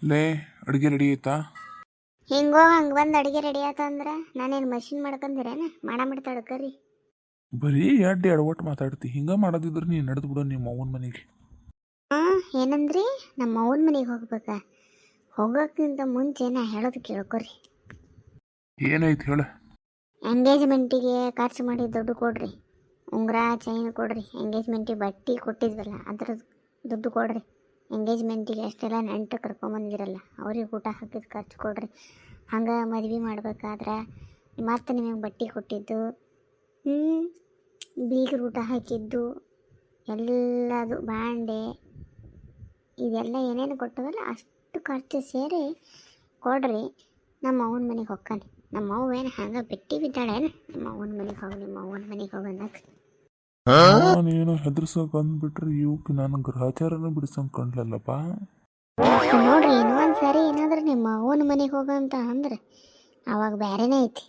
ಲೇ ಅಡುಗೆ ರೆಡಿ ಆಯ್ತಾ? ಹಿಂಗೋ ಹಂಗೆ ಬಂದು ಅಡುಗೆ ರೆಡಿ ಆತಂದ್ರೆ ನಾನೇನು ಮಷಿನ್ ಮಾಡ್ಕೊಂಡಿರೇನ ಮಾಡಾಮಿಡ್ತಾಳೆ ಕರಿ. ಬರೀ ಎರಡು ಒಟ್ಟು ಮಾತಾಡ್ತಿ. ಹಿಂಗೆ ಮಾಡೋದಿದ್ರೆ ನೀನು ನಡೆದು ಬಿಡೋ ನಿಮ್ಮ ಅವ್ವನ ಮನೆಗೆ. ಹಾಂ ಏನಂದ್ರಿ? ನಮ್ಮ ಅವ್ವನ ಮನೆಗೆ ಹೋಗ್ಬೇಕಾ? ಹೋಗೋಕ್ಕಿಂತ ಮುಂಚೆ ನಾ ಹೇಳೋದು ಕೇಳ್ಕೊರಿ. ಏನೈತಿ ಹೇಳ. ಎಂಗೇಜ್ಮೆಂಟಿಗೆ ಖರ್ಚು ಮಾಡಿ ದುಡ್ಡು ಕೊಡ್ರಿ. ಉಂಗುರ ಚೈನ್ ಕೊಡ್ರಿ. ಎಂಗೇಜ್ಮೆಂಟಿಗೆ ಬಟ್ಟೆ ಕೊಟ್ಟಿದ್ವಲ್ಲ ಅದ್ರದ್ದು ದುಡ್ಡು ಕೊಡ್ರಿ. ಎಂಗೇಜ್ಮೆಂಟಿಗೆ ಅಷ್ಟೆಲ್ಲ ನೆಂಟು ಕರ್ಕೊಂಬಂದಿರಲ್ಲ ಅವ್ರಿಗೆ ಊಟ ಹಾಕಿದ ಖರ್ಚು ಕೊಡ್ರಿ. ಹಂಗೆ ಮದ್ವೆ ಮಾಡ್ಬೇಕಾದ್ರೆ ಮತ್ತೆ ನಿಮಗೆ ಬಟ್ಟೆ ಕೊಟ್ಟಿದ್ದು, ಬೀಗರು ಊಟ ಹಾಕಿದ್ದು ಎಲ್ಲದು ಬಾಂಡೆ ಇದೆಲ್ಲ ಏನೇನು ಕೊಟ್ಟವಲ್ಲ ಅಷ್ಟು ಖರ್ಚು ಸೇರಿ ಕೊಡ್ರಿ. ನಮ್ಮ ಅವ್ವನ ಮನೆಗೆ ಹೊಕ್ಕಾನೆ. ನಮ್ಮ ಅವ್ವ ಏನು ಹಂಗೆ ಬಿಟ್ಟು ಬಿದ್ದಾಳೇನು? ನಿಮ್ಮ ಅವ್ವನ ಮನೆಗೆ ಹೋಗಿ ನಿಮ್ಮ ಅವ್ವನ ಮನೆಗೆ ಹೋಗೋಣಕ್ಕೆ ನೀನು ಹೆದರ್ಸೋಕೆ ಅಂದ್ಬಿಟ್ರೆ ಇವಕ್ಕೆ ನಾನು ಗ್ರಹಚಾರನ ಬಿಡಿಸಂಗೆ ಕಂಡ್ಲಲ್ಲಪ್ಪ. ನೋಡ್ರಿ ಇನ್ನೊಂದು ಸರಿ ಏನಾದ್ರೆ ನಿಮ್ಮ ಅವ್ವನ ಮನೆಗೆ ಹೋಗಂತ ಅಂದ್ರೆ ಅವಾಗ ಬೇರೆನೇ ಐತಿ.